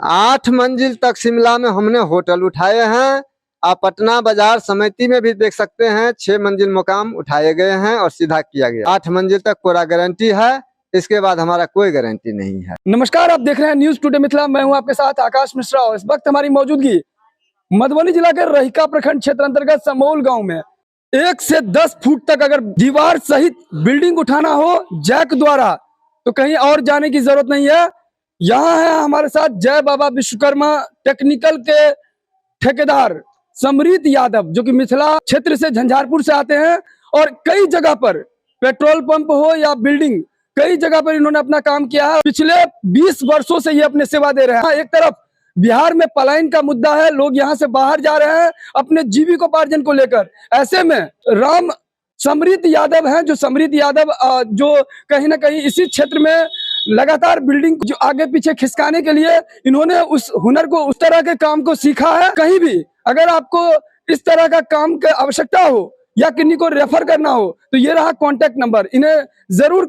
8 मंजिल तक शिमला में हमने होटल उठाए हैं। आप पटना बाजार समिति में भी देख सकते हैं 6 मंजिल मकाम उठाए गए हैं और सीधा किया गया। 8 मंजिल तक पूरा गारंटी है, इसके बाद हमारा कोई गारंटी नहीं है। नमस्कार, आप देख रहे हैं न्यूज टुडे मिथिला। मैं हूं आपके साथ आकाश मिश्रा और इस वक्त हमारी मौजूदगी मधुबनी जिला के रहिका प्रखंड क्षेत्र अंतर्गत समोल गांव में 1 से 10 फुट तक अगर दीवार सहित बिल्डिंग उठाना हो जैक द्वारा तो कहीं और जाने की जरूरत नहीं है। यहाँ है हमारे साथ जय बाबा विश्वकर्मा टेक्निकल के ठेकेदार समरीत यादव, जो कि मिथिला क्षेत्र से झंझारपुर से आते हैं और कई जगह पर पेट्रोल पंप हो या बिल्डिंग, कई जगह पर इन्होंने अपना काम किया है। पिछले 20 वर्षों से ये अपने सेवा दे रहे हैं। एक तरफ बिहार में पलायन का मुद्दा है, लोग यहाँ से बाहर जा रहे हैं अपने जीविकोपार्जन को लेकर। ऐसे में राम समरीत यादव हैं, जो समरीत यादव जो कहीं ना कहीं इसी क्षेत्र में लगातार बिल्डिंग जो आगे पीछे खिसकाने के लिए इन्होंने उस हुनर को, उस तरह के काम को सीखा है। कहीं भी अगर आपको इस तरह का काम की आवश्यकता हो या किन्हीं को रेफर करना हो तो ये रहा कॉन्टेक्ट नंबर, इन्हें जरूर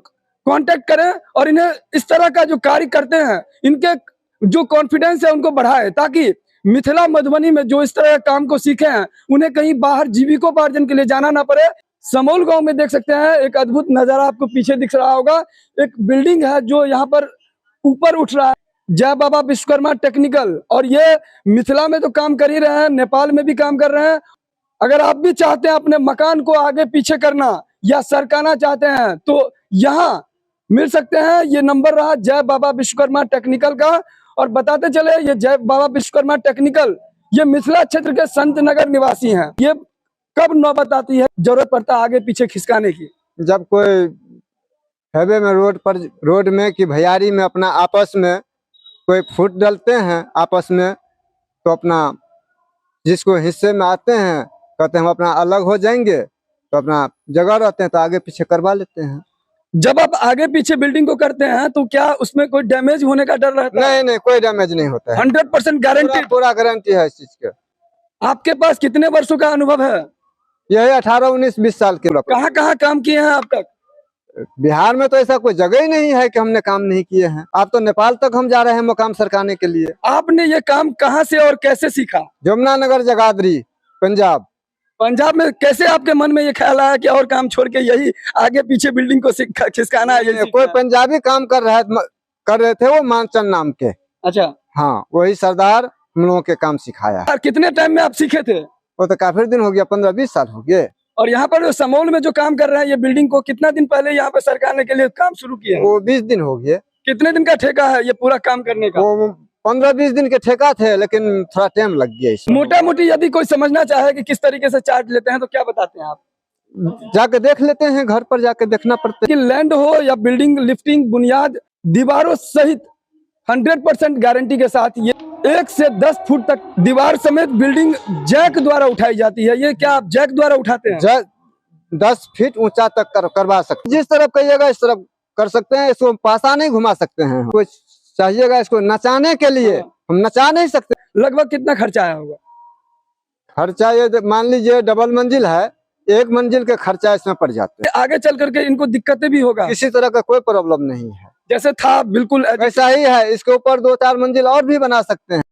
कांटेक्ट करें और इन्हें इस तरह का जो कार्य करते हैं इनके जो कॉन्फिडेंस है उनको बढ़ाए, ताकि मिथिला मधुबनी में जो इस तरह का काम को सीखे हैं उन्हें कहीं बाहर जीविकोपार्जन के लिए जाना ना पड़े। समोल गांव में देख सकते हैं एक अद्भुत नजारा आपको पीछे दिख रहा होगा। एक बिल्डिंग है जो यहाँ पर ऊपर उठ रहा है, जय बाबा विश्वकर्मा टेक्निकल, और ये मिथिला में तो काम कर ही रहे हैं, नेपाल में भी काम कर रहे हैं। अगर आप भी चाहते हैं अपने मकान को आगे पीछे करना या सरकाना चाहते हैं तो यहाँ मिल सकते हैं। ये नंबर रहा जय बाबा विश्वकर्मा टेक्निकल का। और बताते चले ये जय बाबा विश्वकर्मा टेक्निकल ये मिथिला क्षेत्र के संत नगर निवासी हैं। ये कब नौबत आती है, जरूरत पड़ता है आगे पीछे खिसकाने की? जब कोई हाईवे में रोड में कि भैयारी में अपना आपस में कोई फुट डालते हैं आपस में, तो अपना जिसको हिस्से में आते हैं कहते हैं हम अपना अलग हो जाएंगे, तो अपना जगह रहते हैं तो आगे पीछे करवा लेते हैं। जब आप आगे पीछे बिल्डिंग को करते हैं तो क्या उसमें कोई डैमेज होने का डर रहता है? नहीं, कोई डैमेज नहीं होता है। 100% गारंटी, पूरा गारंटी है इस चीज का। आपके पास कितने वर्षों का अनुभव है? यही 18, 19, 20 साल के लोग। कहाँ काम किए हैं अब तक? बिहार में तो ऐसा कोई जगह ही नहीं है कि हमने काम नहीं किए हैं। आप तो नेपाल तक हम जा रहे हैं मुकाम सरकाने के लिए। आपने ये काम कहाँ से और कैसे सीखा? जमुनानगर, जगाधरी, पंजाब। पंजाब में कैसे आपके मन में ये ख्याल आया कि और काम छोड़ के यही आगे पीछे बिल्डिंग को खिसकाना है? कोई पंजाबी काम कर रहे थे, वो मानचंद नाम के। अच्छा, हाँ, वही सरदार हम लोगों के काम सिखाया। कितने टाइम में आप सीखे थे? वो तो काफी दिन हो गया, 15-20 साल हो गए। और यहाँ पर समोल में जो काम कर रहे हैं ये बिल्डिंग को कितना दिन पहले यहाँ पे सरकारने के लिए काम शुरू किया? वो 20 दिन हो गए। कितने दिन का ठेका है ये पूरा काम करने का? वो 15-20 दिन के ठेका थे, लेकिन थोड़ा टाइम लग गया इसमें। मोटा मोटी यदि कोई समझना चाहे कि किस तरीके से चार्ज लेते हैं तो क्या बताते हैं आप? जाके देख लेते हैं, घर पर जाके देखना पड़ता है। कि लैंड हो या बिल्डिंग, लिफ्टिंग, बुनियाद, दीवारों सहित 100% गारंटी के साथ ये 1 से 10 फुट तक दीवार समेत बिल्डिंग जैक द्वारा उठाई जाती है। ये क्या आप जैक द्वारा उठाते हैं? 10 फीट ऊंचा तक करवा सकते हैं। जिस तरफ कहिएगा इस तरफ कर सकते हैं। इसको पासा नहीं घुमा सकते हैं। कुछ चाहिएगा इसको नचाने के लिए, हम नचा नहीं सकते। लगभग कितना खर्चा आया होगा? खर्चा ये मान लीजिए डबल मंजिल है, 1 मंजिल का खर्चा इसमें पड़ जाता है। आगे चल करके इनको दिक्कतें भी होगा? किसी तरह का कोई प्रॉब्लम नहीं है, जैसे था बिल्कुल ऐसा ही है। इसके ऊपर 2-4 मंजिल और भी बना सकते हैं।